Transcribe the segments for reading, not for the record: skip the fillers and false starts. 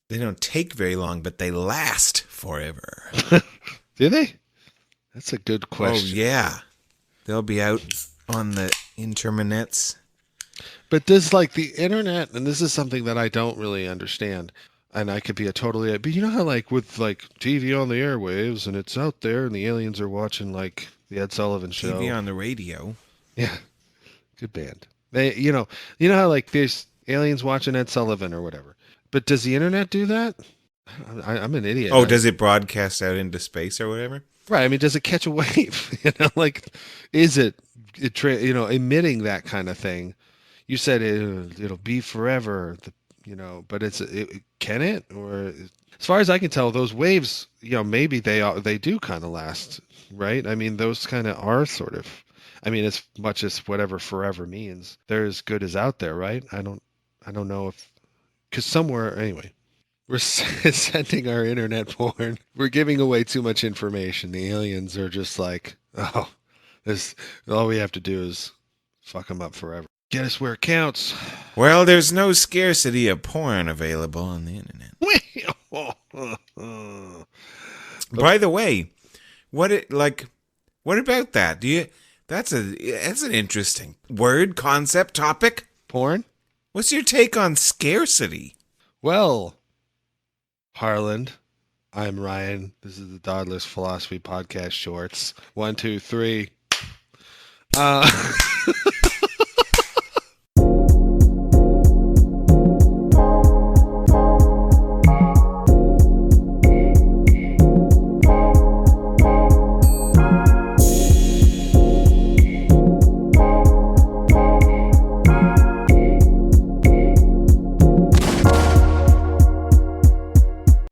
They don't take very long, but they last forever. Do they? That's a good Oh, question. yeah. They'll be out on the internets. But does like the internet, and this is something that I don't really understand, and I could be a totally, but you know how like with like TV on the airwaves and it's out there and the aliens are watching like the Ed Sullivan TV show. on the radio. Yeah, good band. You know how like there's aliens watching Ed Sullivan or whatever. But does the internet do that? I'm an idiot. Oh, does it broadcast out into space or whatever? Right. I mean, does it catch a wave? Like, is emitting that kind of thing? You said it'll be forever. But can it? Or as far as I can tell, those waves, maybe they do kind of last, right? I mean, those kind of are sort of. I mean, as much as whatever forever means, they're as good as out there, right? I don't know if because somewhere anyway. We're sending our internet porn. We're giving away too much information. The aliens are just like, oh, this. All we have to do is fuck them up forever. Get us where it counts. Well, there's no scarcity of porn available on the internet. By the way, what about that? That's an interesting word, concept, topic. Porn? What's your take on scarcity? Well, Harland, I'm Ryan. This is the Dawdlers Philosophy Podcast Shorts. 1, 2, 3. Uh,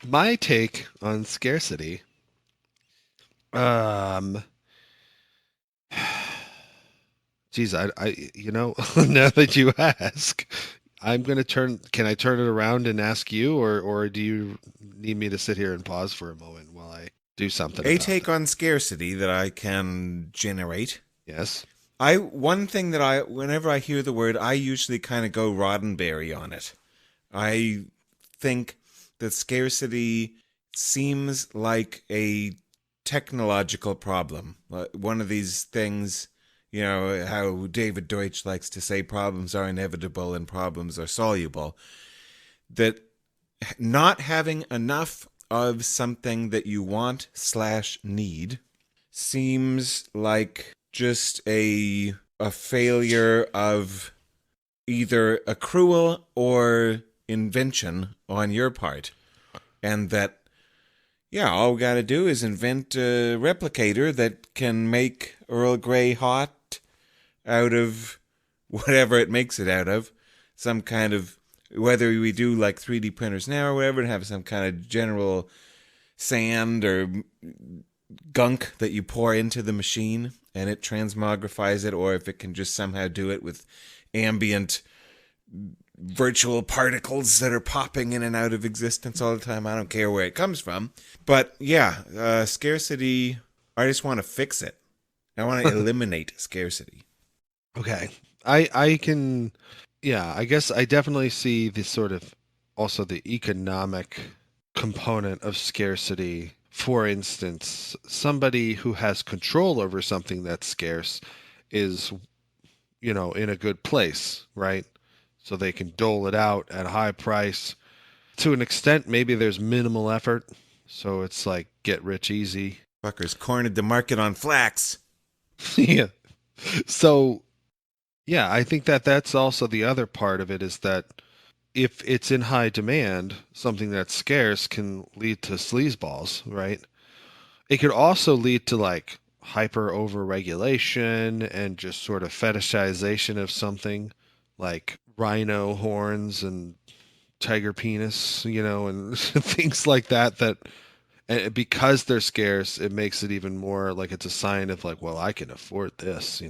my take on scarcity. Um, Geez, now that you ask, I'm gonna turn. Can I turn it around and ask you, or do you need me to sit here and pause for a moment while I do something A about take that? on scarcity that I can generate. Yes. One thing that whenever I hear the word, I usually kind of go Roddenberry on it. I think that scarcity seems like a technological problem. One of these things, how David Deutsch likes to say problems are inevitable and problems are soluble. That not having enough of something that you want slash need seems like just a failure of either accrual or invention on your part. And that, yeah, all we got to do is invent a replicator that can make Earl Grey hot out of whatever it makes it out of. Some kind of, whether we do like 3D printers now or whatever, and have some kind of general sand or gunk that you pour into the machine and it transmogrifies it, or if it can just somehow do it with ambient virtual particles that are popping in and out of existence all the time. I don't care where it comes from. But yeah, scarcity, I just want to fix it. I want to eliminate scarcity. Okay. I can. Yeah. I guess I definitely see the sort of also the economic component of scarcity. For instance, somebody who has control over something that's scarce is in a good place, right? So they can dole it out at a high price. To an extent, maybe there's minimal effort. So it's like get rich easy. Fuckers cornered the market on flax. Yeah. So, yeah, I think that that's also the other part of it is that if it's in high demand, something that's scarce can lead to sleazeballs, right? It could also lead to like hyper overregulation and just sort of fetishization of something like rhino horns and tiger penis, and things like that. And because they're scarce, it makes it even more like it's a sign of like, well, I can afford this.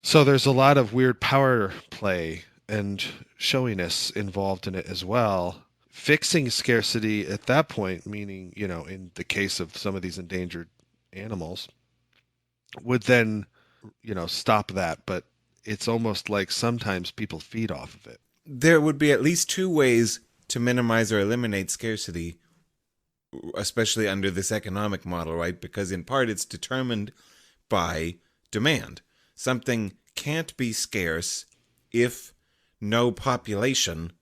So there's a lot of weird power play and showiness involved in it as well. Fixing scarcity at that point, meaning, in the case of some of these endangered animals, would then, stop that. But it's almost like sometimes people feed off of it. There would be at least two ways to minimize or eliminate scarcity, especially under this economic model, right? Because in part it's determined by demand. Something can't be scarce if no population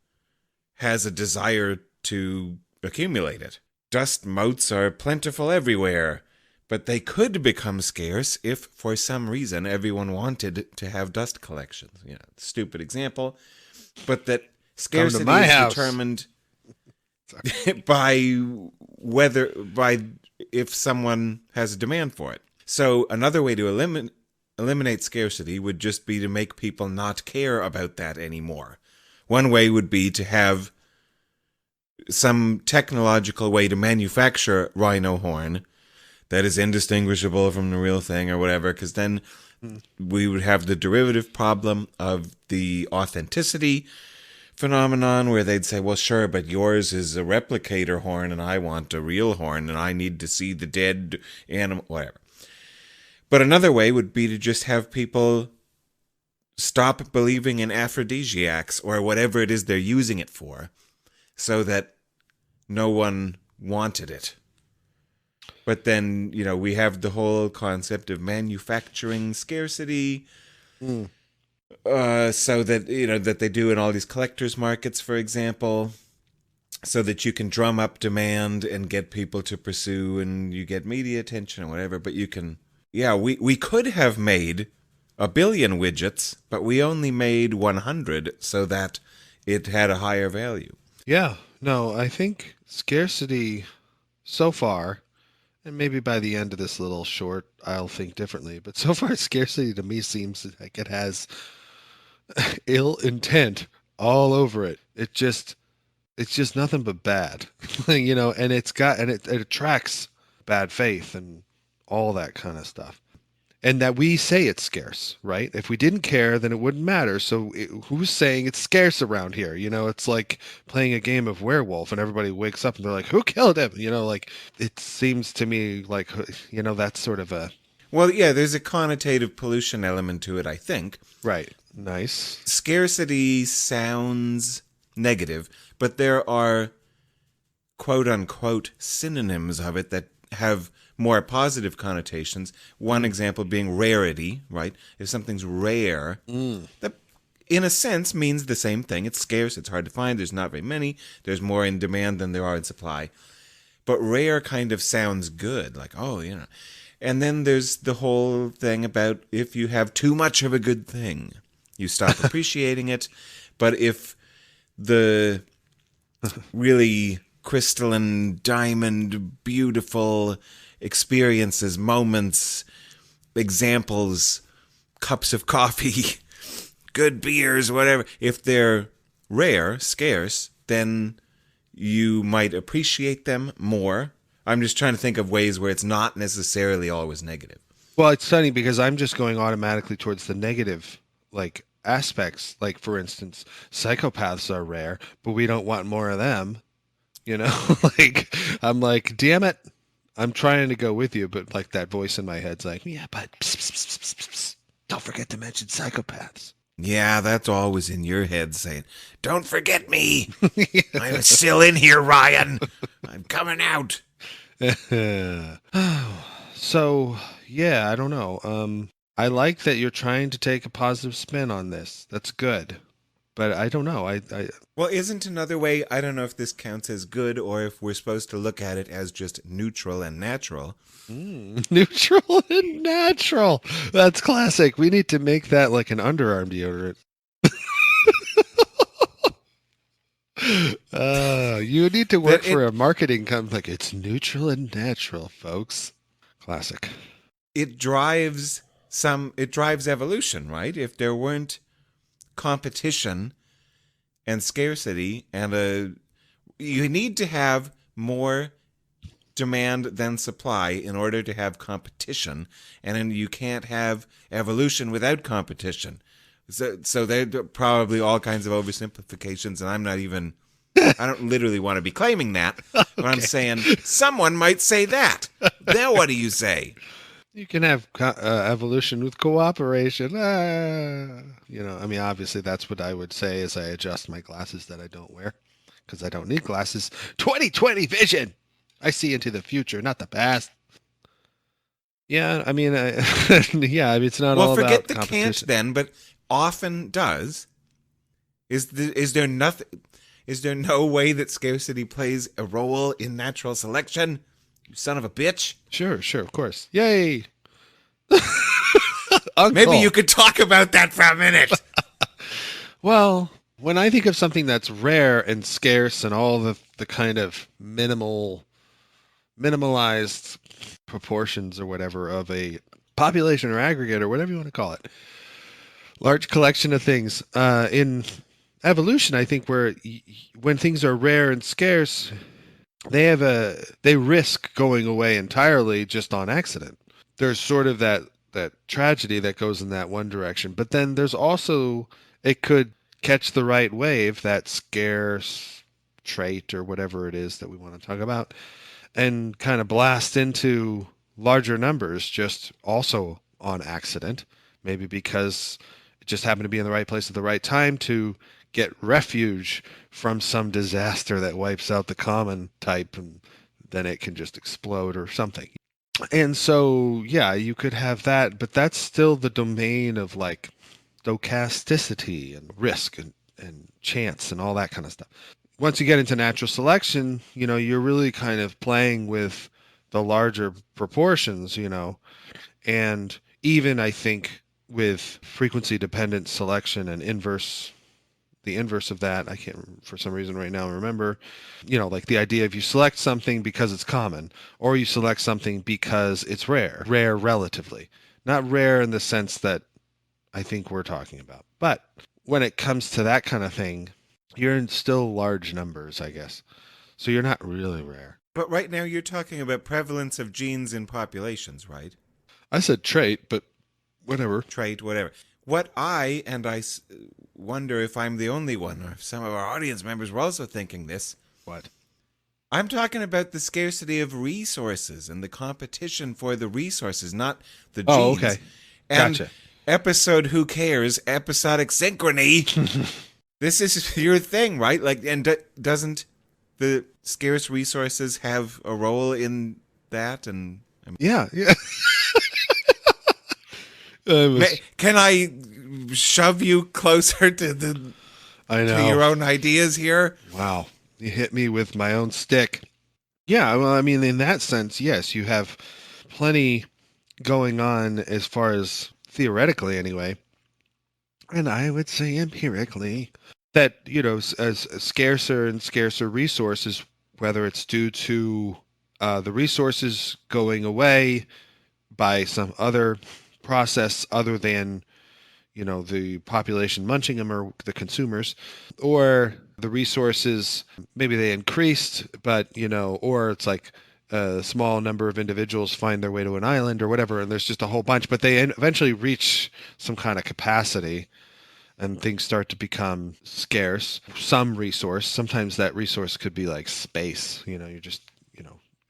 has a desire to accumulate it. Dust motes are plentiful everywhere, but they could become scarce if, for some reason, everyone wanted to have dust collections. Stupid example, but that scarcity is determined by if someone has a demand for it. So another way to eliminate scarcity would just be to make people not care about that anymore. One way would be to have some technological way to manufacture rhino horn that is indistinguishable from the real thing or whatever, because then we would have the derivative problem of the authenticity phenomenon where they'd say, well, sure, but yours is a replicator horn and I want a real horn and I need to see the dead animal, whatever. But another way would be to just have people stop believing in aphrodisiacs or whatever it is they're using it for, so that no one wanted it. But then, we have the whole concept of manufacturing scarcity, so that, that they do in all these collectors markets, for example, so that you can drum up demand and get people to pursue and you get media attention or whatever. But you can, we could have made 1 billion widgets, but we only made 100 so that it had a higher value. Yeah, no, I think scarcity so far, and maybe by the end of this little short, I'll think differently, but so far scarcity to me seems like it has ill intent all over it. It's just nothing but bad, and it attracts bad faith and all that kind of stuff. And that we say it's scarce, right? If we didn't care, then it wouldn't matter. So who's saying it's scarce around here? It's like playing a game of werewolf and everybody wakes up and they're like, who killed him? It seems to me like, that's sort of a... Well, yeah, there's a connotative pollution element to it, I think. Right. Nice. Scarcity sounds negative, but there are quote-unquote synonyms of it that have more positive connotations. One example being rarity, right? If something's rare, that in a sense means the same thing. It's scarce, it's hard to find, there's not very many, there's more in demand than there are in supply. But rare kind of sounds good, like, And then there's the whole thing about if you have too much of a good thing, you stop appreciating it. But if the really crystalline, diamond, beautiful experiences, moments, examples, cups of coffee, good beers, whatever, if they're rare, scarce, then you might appreciate them more. I'm just trying to think of ways where it's not necessarily always negative. Well, it's funny because I'm just going automatically towards the negative, aspects. Like, for instance, psychopaths are rare, but we don't want more of them. I'm like, damn it. I'm trying to go with you, but that voice in my head's like, yeah, but pss, pss, pss, pss, pss, pss. Don't forget to mention psychopaths. Yeah, that's always in your head saying, don't forget me. I'm still in here, Ryan. I'm coming out. So, yeah, I don't know. I like that you're trying to take a positive spin on this. That's good. But I don't know. Well, isn't another way, I don't know if this counts as good or if we're supposed to look at it as just neutral and natural. Neutral and natural. That's classic. We need to make that like an underarm deodorant. You need to work for a marketing company. It's neutral and natural, folks. Classic. It drives evolution, right? If there weren't competition and scarcity and you need to have more demand than supply in order to have competition, and then you can't have evolution without competition. So there are probably all kinds of oversimplifications, and I don't literally want to be claiming that, but okay. I'm saying someone might say that. Now what do you say? You can have evolution with cooperation. Obviously that's what I would say as I adjust my glasses that I don't wear because I don't need glasses. 20/20 vision. I see into the future, not the past. Yeah, I mean, yeah, I mean, it's not Well, all forget about the can't competition. then, but often does. Is there nothing? Is there no way that scarcity plays a role in natural selection? You son of a bitch! Sure, of course. Yay, Maybe Uncle. you could talk about that for a minute. Well, when I think of something that's rare and scarce and all the kind of minimalized proportions or whatever of a population or aggregate or whatever you want to call it, large collection of things in evolution, I think where when things are rare and scarce, they risk going away entirely just on accident. There's sort of that tragedy that goes in that one direction, but then there's also it could catch the right wave, that scarce trait or whatever it is that we want to talk about, and kind of blast into larger numbers just also on accident, maybe because it just happened to be in the right place at the right time to get refuge from some disaster that wipes out the common type, and then it can just explode or something. And so, yeah, you could have that, but that's still the domain of like stochasticity and risk and chance and all that kind of stuff. Once you get into natural selection, you're really kind of playing with the larger proportions, and even I think with frequency dependent selection and the inverse of that, I can't for some reason right now remember, like the idea of you select something because it's common, or you select something because it's rare relatively, not rare in the sense that I think we're talking about. But when it comes to that kind of thing, you're in still large numbers, I guess. So you're not really rare. But right now you're talking about prevalence of genes in populations, right? I said trait, but whatever. Trait, whatever. What I wonder if I'm the only one, or if some of our audience members were also thinking this. What? I'm talking about the scarcity of resources and the competition for the resources, not the genes. Oh, okay. And Gotcha. episode Who Cares, episodic synchrony. This is your thing, right? Like, and doesn't the scarce resources have a role in that? And Yeah. can I shove you closer to I know. to your own ideas here? Wow. You hit me with my own stick. Yeah, well, I mean, in that sense, yes, you have plenty going on as far as theoretically, anyway. And I would say empirically that, as scarcer and scarcer resources, whether it's due to the resources going away by some other process other than the population munching them or the consumers, or the resources maybe they increased, but or it's like a small number of individuals find their way to an island or whatever, and there's just a whole bunch, but they eventually reach some kind of capacity and things start to become scarce. Some resource, sometimes that resource could be like space, you're just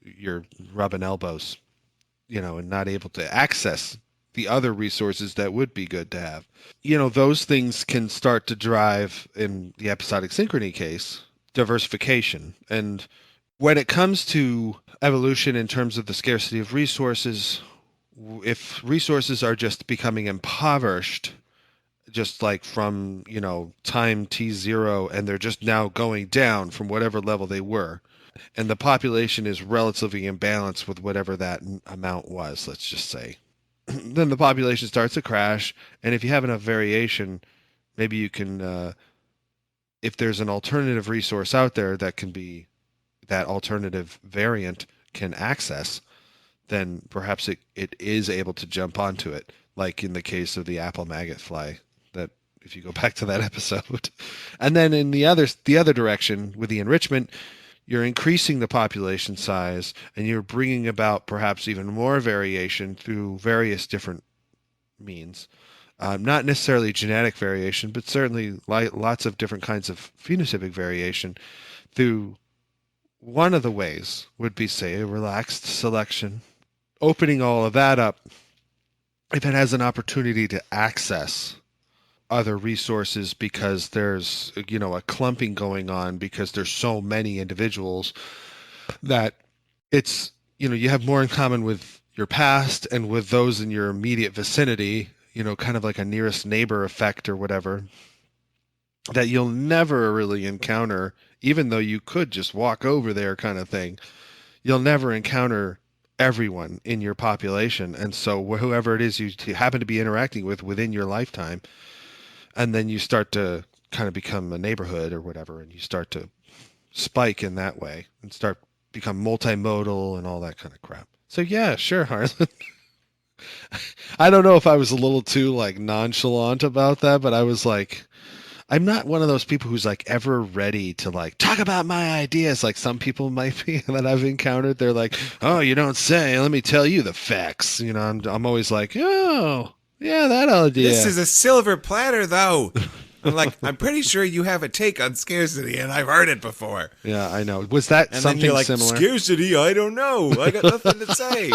you're rubbing elbows, and not able to access the other resources that would be good to have. Those things can start to drive, in the episodic synchrony case, diversification. And when it comes to evolution in terms of the scarcity of resources, if resources are just becoming impoverished, just like from, time T0, and they're just now going down from whatever level they were, and the population is relatively imbalanced with whatever that amount was, let's just say, then the population starts to crash. And if you have enough variation, maybe you can, if there's an alternative resource out there that can be that alternative variant can access, then perhaps it is able to jump onto it, like in the case of the apple maggot fly, that if you go back to that episode. And then in the other direction with the enrichment, you're increasing the population size and you're bringing about perhaps even more variation through various different means. Not necessarily genetic variation, but certainly lots of different kinds of phenotypic variation through. One of the ways would be, say, a relaxed selection, opening all of that up. If it has an opportunity to access other resources because there's, a clumping going on because there's so many individuals that it's, you have more in common with your past and with those in your immediate vicinity, kind of like a nearest neighbor effect or whatever, that you'll never really encounter, even though you could just walk over there kind of thing. You'll never encounter everyone in your population. And so whoever it is you happen to be interacting with within your lifetime, and then you start to kind of become a neighborhood or whatever, and you start to spike in that way and start become multimodal and all that kind of crap. So yeah, sure, Harlan. I don't know if I was a little too like nonchalant about that, but I was like, I'm not one of those people who's like ever ready to like talk about my ideas like some people might be that I've encountered. They're like, "Oh, you don't say. Let me tell you the facts." I'm always like, "Oh, yeah, that idea." This is a silver platter, though. I'm pretty sure you have a take on scarcity, and I've heard it before. Yeah, I know. Was that and something then you're like, similar? Scarcity? I don't know. I got nothing to say.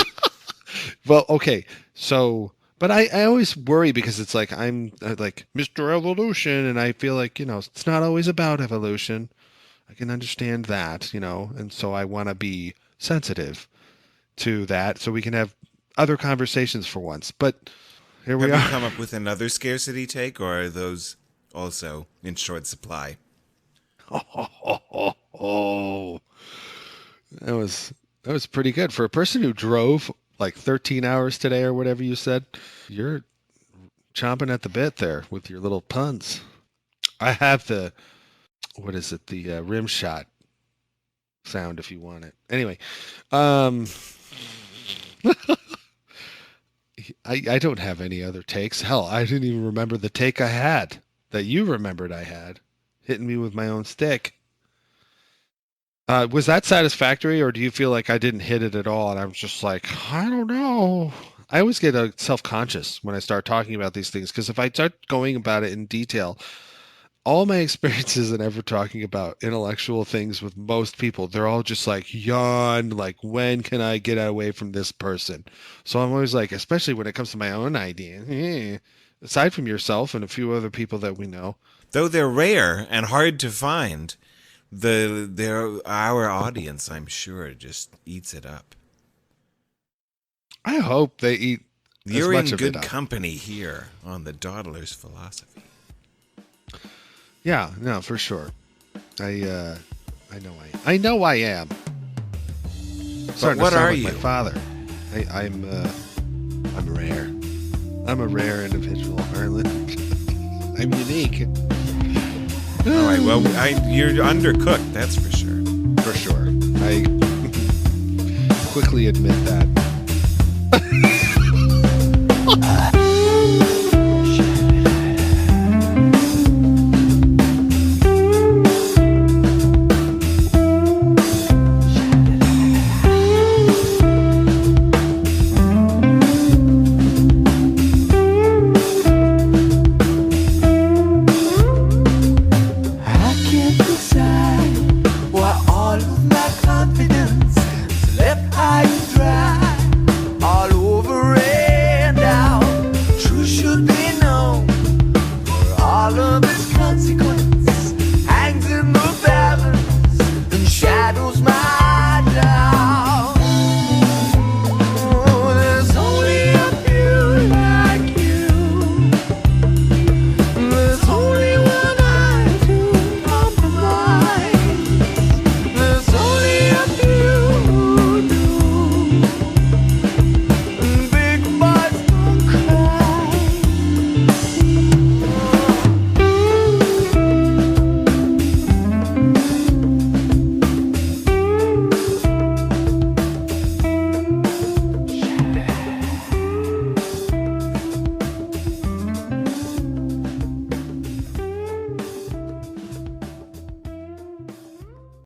Well, okay, so. But I always worry because it's like I'm like Mr. Evolution, and I feel like, it's not always about evolution. I can understand that, and so I want to be sensitive to that so we can have other conversations for once. But here we are. Have you come up with another scarcity take, or are those also in short supply? Oh, that was pretty good for a person who drove like 13 hours today or whatever you said. You're chomping at the bit there with your little puns. I have the rim shot sound if you want it. Anyway, I don't have any other takes. Hell, I didn't even remember the take I had that you remembered I had, hitting me with my own stick. Was that satisfactory, or do you feel like I didn't hit it at all? And I was just like, I don't know. I always get self-conscious when I start talking about these things, because if I start going about it in detail, all my experiences in ever talking about intellectual things with most people, they're all just like, yawn, like, when can I get away from this person? So I'm always like, especially when it comes to my own idea, aside from yourself and a few other people that we know. Though they're rare and hard to find, our audience, I'm sure, just eats it up. I hope they eat You're as much in of good it up. company here on the Dawdlers philosophy. Yeah, no, for sure. I know I am. But what are you? My father. I'm rare. I'm a rare individual, Harlan. I'm unique. All right, well, you're undercooked, that's for sure. For sure. I quickly admit that.